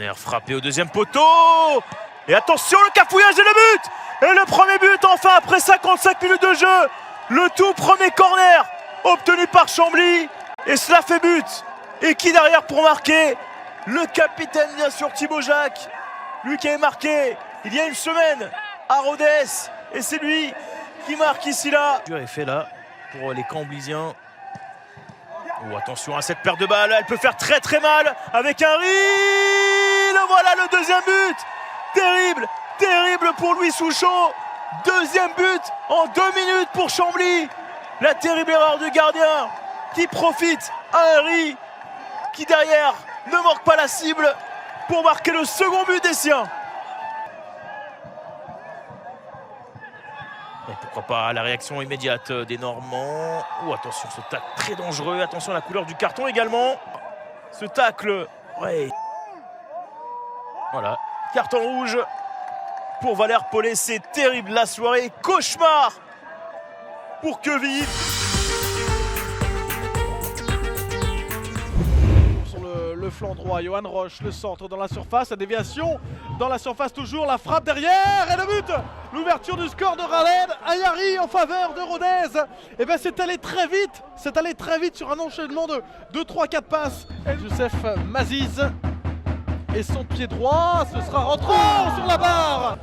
Corner frappé au deuxième poteau. Et attention, le cafouillage et le but. Et le premier but enfin après 55 minutes de jeu. Le tout premier corner obtenu par Chambly. Et cela fait but. Et qui derrière pour marquer? Le capitaine bien sûr Thibaut Jacques. Lui qui avait marqué il y a une semaine à Rodez. Et c'est lui qui marque ici là. Le jeu est fait là pour les Camblisiens. Oh, attention à cette paire de balles, elle peut faire très très mal avec un le voilà le deuxième but. Terrible, terrible pour Louis Souchon. Deuxième but en 2 minutes pour Chambly. La terrible erreur du gardien qui profite à Henry qui derrière ne manque pas la cible pour marquer le second but des siens. Et pourquoi pas la réaction immédiate des Normands. Oh, attention, ce tacle très dangereux. Attention à la couleur du carton également. Ce tacle, ouais. Voilà, carton rouge pour Valère Paulet. C'est terrible, la soirée. Cauchemar pour Queville. Le flanc droit, Johan Roche, le centre dans la surface, la déviation dans la surface toujours, la frappe derrière et le but. L'ouverture du score de Raled Ayari en faveur de Rodez. Et bien c'est allé très vite, sur un enchaînement de 2, 3, 4 passes. Et Youssef Maziz et son pied droit, ce sera rentrant sur la barre.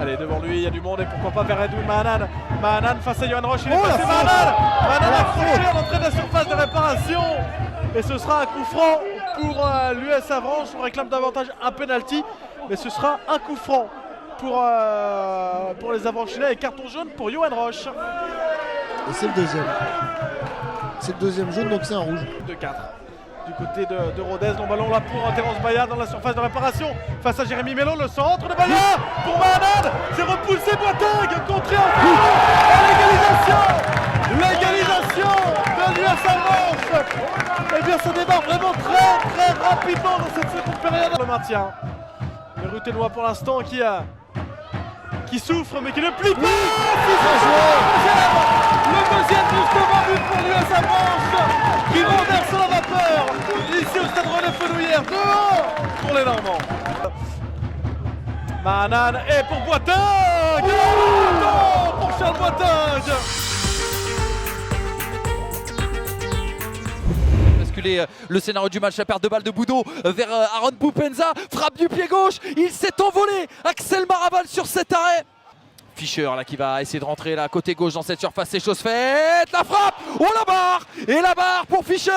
Allez, devant lui, il y a du monde et pourquoi pas vers Edwin Mahanan. Mahanan face à Johan Roche, il est passé Mahanan. Mahanan accroché à l'entrée de la surface de réparation. Et ce sera un coup franc pour l'US Avranches. On réclame davantage un penalty, mais ce sera un coup franc pour les Avranchinais et carton jaune pour Johan Roche. Et c'est le deuxième. C'est le deuxième jaune, donc c'est un rouge. 2-4. Du côté de Rodez, long ballon là pour Terence Baya dans la surface de réparation. Face à Jérémy Mello, le centre de Baya pour Mahanan. C'est repoussé, Boiteng, contré en l'égalisation de l'US Avranches. Et bien ça démarre vraiment très rapidement dans cette seconde période. Le maintien. Le Ruténois pour l'instant qui souffre mais qui ne plie pas. Le deuxième justement but pour l'US Avranches qui renverse la vapeur ici au stade René Fenouillère. 2-1 pour les Normands. Mahanan et pour Boiteng. Pour Charles Boiteng. Le scénario du match, la perte de balle de Boudot vers Aaron Poupenza, frappe du pied gauche, il s'est envolé. Axel Marabal sur cet arrêt. Fischer là qui va essayer de rentrer là côté gauche dans cette surface, c'est chose faite. La frappe, oh la barre, et la barre pour Fischer.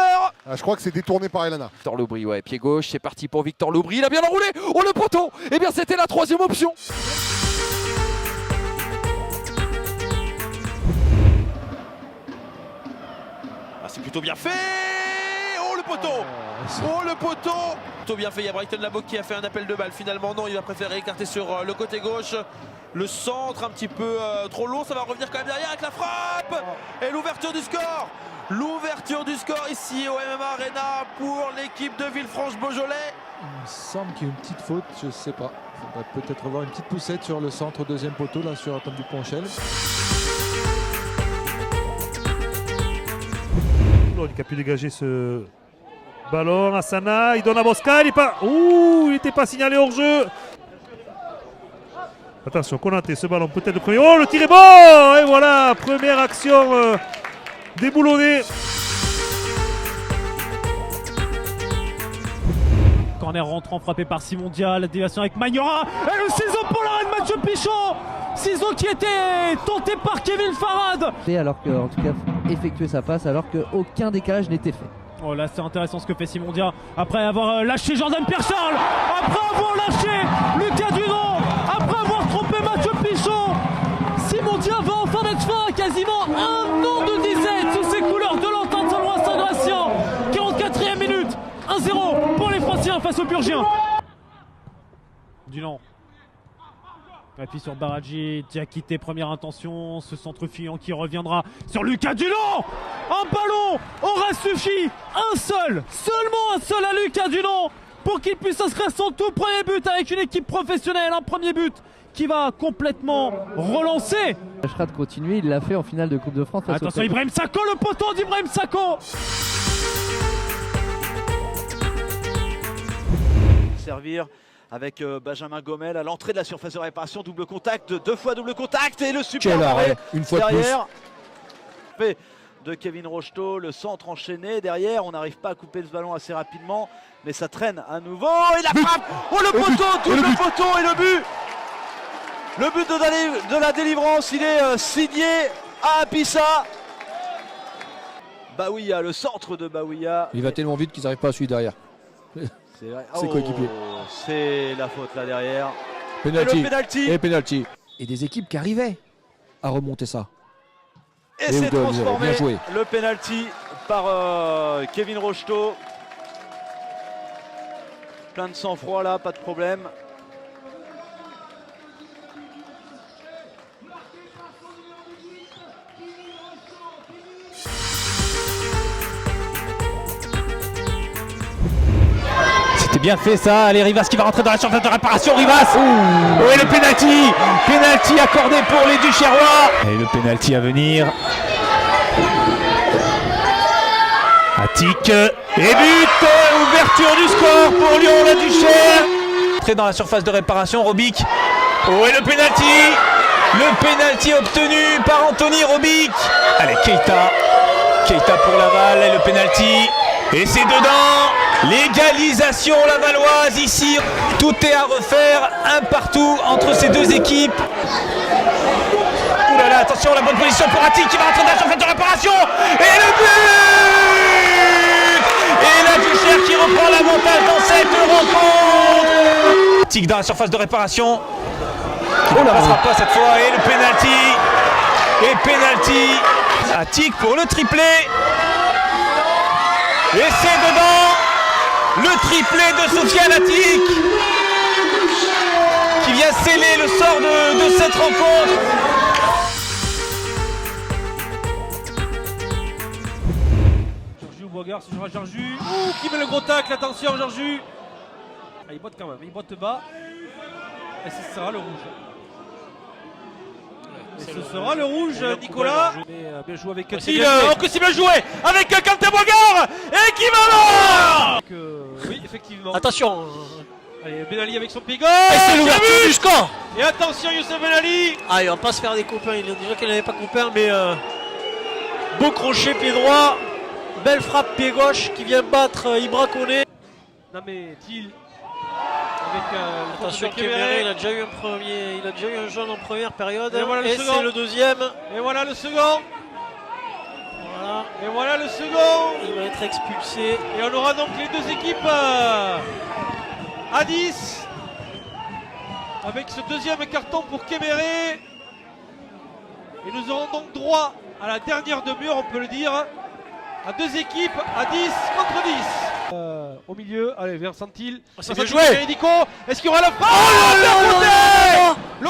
Je crois que c'est détourné par Elana. Victor Lobry, ouais, pied gauche, c'est parti pour Victor Lobry, il a bien enroulé. Oh le poteau, et bien c'était la troisième option. Ah, c'est plutôt bien fait. Oh le poteau. Plutôt bien fait, il y a Brighton Labo qui a fait un appel de balle. Finalement non, il va préférer écarter sur le côté gauche. Le centre un petit peu trop long, ça va revenir quand même derrière avec la frappe. Et l'ouverture du score. L'ouverture du score ici au MMA Arena pour l'équipe de Villefranche-Beaujolais. Il me semble qu'il y a une petite faute, je ne sais pas. Il faudrait peut-être avoir une petite poussette sur le centre deuxième poteau là sur Tom Duponchel. Il a pu dégager ce ballon. Asana, il donne à Bosca, il n'était pas signalé hors jeu. Attention, Konaté, ce ballon peut-être le premier. Oh, le tir est bon. Et voilà, première action déboulonnée. Corner rentrant frappé par Simon Dia, la déviation avec Magnora. Et le ciseau pour l'arrêt de Mathieu Pichon. Ciseau qui était tenté par Kevin Farad. Alors que, en tout cas, effectuer sa passe alors qu'aucun décalage n'était fait. Oh là c'est intéressant ce que fait Simon Dia. Après avoir lâché Jordan Pierre-Charles. Après avoir lâché Lucas Dudon. Après avoir trompé Mathieu Pichon. Simon Dia va enfin mettre fin à quasiment un an de disette sous ses couleurs de l'entente sur le Saint-Gratien. 44e minute. 1-0 pour les Franciens face aux Burgiens. Dunan. Appuie sur Baradji, Diakité, première intention, ce centre fuyant qui reviendra sur Lucas Dunan. Un ballon aura suffi, seulement un seul à Lucas Dunan pour qu'il puisse inscrire son tout premier but avec une équipe professionnelle, un premier but qui va complètement relancer. Tâchera de continuer, il l'a fait en finale de Coupe de France. Attention Ibrahim Sakho, le poteau d'Ibrahim Sakho. Servir avec Benjamin Gomel à l'entrée de la surface de réparation, double contact, 2 fois double contact et le super Quel arrêt, arrêt une fois de plus. derrière. De Kevin Rocheteau, le centre enchaîné derrière, on n'arrive pas à couper ce ballon assez rapidement, mais ça traîne à nouveau et la frappe. Oh le poteau, double poteau et le but. Le but de la délivrance, il est signé à Apissa. Baouia, le centre de Baouia. Il va tellement vite qu'ils n'arrivent pas à suivre derrière. C'est vrai. C'est coéquipier. C'est la faute là derrière. Penalty. Et le penalty. Et penalty. Et des équipes qui arrivaient à remonter ça. Et Et c'est Oudon, transformé, bien joué. le penalty par Kevin Rocheteau. Plein de sang-froid là, pas de problème. C'était bien fait ça. Allez, Rivas qui va rentrer dans la surface de réparation. Rivas. Oh, et le penalty. Penalty accordé pour les Duchérois. Et le penalty à venir. Attic. Et but. Ouverture du score pour Lyon-la-Duchère. Entrée dans la surface de réparation. Robic. Oh, et le penalty. Le penalty obtenu par Anthony Robic. Allez, Keita. Keita pour Laval. Et le penalty. Et c'est dedans. L'égalisation lavalloise ici. Tout est à refaire, un partout entre ces deux équipes. Ouh là là, attention, la bonne position pour Attic qui va rentrer dans la surface de réparation. Et le but. Et la Duchère qui reprend l'avantage dans cette rencontre. Attic dans la surface de réparation. Qui ne passera pas cette fois. Et le penalty. Et penalty. Attic pour le triplé. Et c'est dedans. Le triplé de Sofiane Attic qui vient sceller le sort de cette rencontre. Georgiou Boigard, c'est sur Georgiou. Ouh, qui met le gros tacle, attention Georgiou. Ah, il botte quand même, il botte bas. Et ce sera le rouge. Et ce sera le rouge, Nicolas. Mais bien joué avec Cuttil. Oh, que c'est bien joué avec Quentin Boigard. Équivalent. Oui, effectivement. Attention. Allez, Ben Ali avec son pied gauche. Et c'est l'ouverture du score. Et attention, Youssef Ben Ali. Ah, il va pas se faire des copains. Il dirait qu'il n'avait pas copain, mais beau crochet, pied droit. Belle frappe, pied gauche qui vient battre Ibra Koné. Non, mais Thiel. Avec, attention, Kéméré, il a déjà eu un jaune en première période. Et, voilà c'est le deuxième. Et voilà le second. Voilà. Et voilà le second. Il va être expulsé. Et on aura donc les deux équipes à 10. Avec ce deuxième carton pour Kéméré. Et nous aurons donc droit à la dernière demi-heure, on peut le dire, à deux équipes à 10 contre 10. Au milieu, allez, vers Santil. C'est bien joué. Est-ce qu'il y aura la frappe? Oh,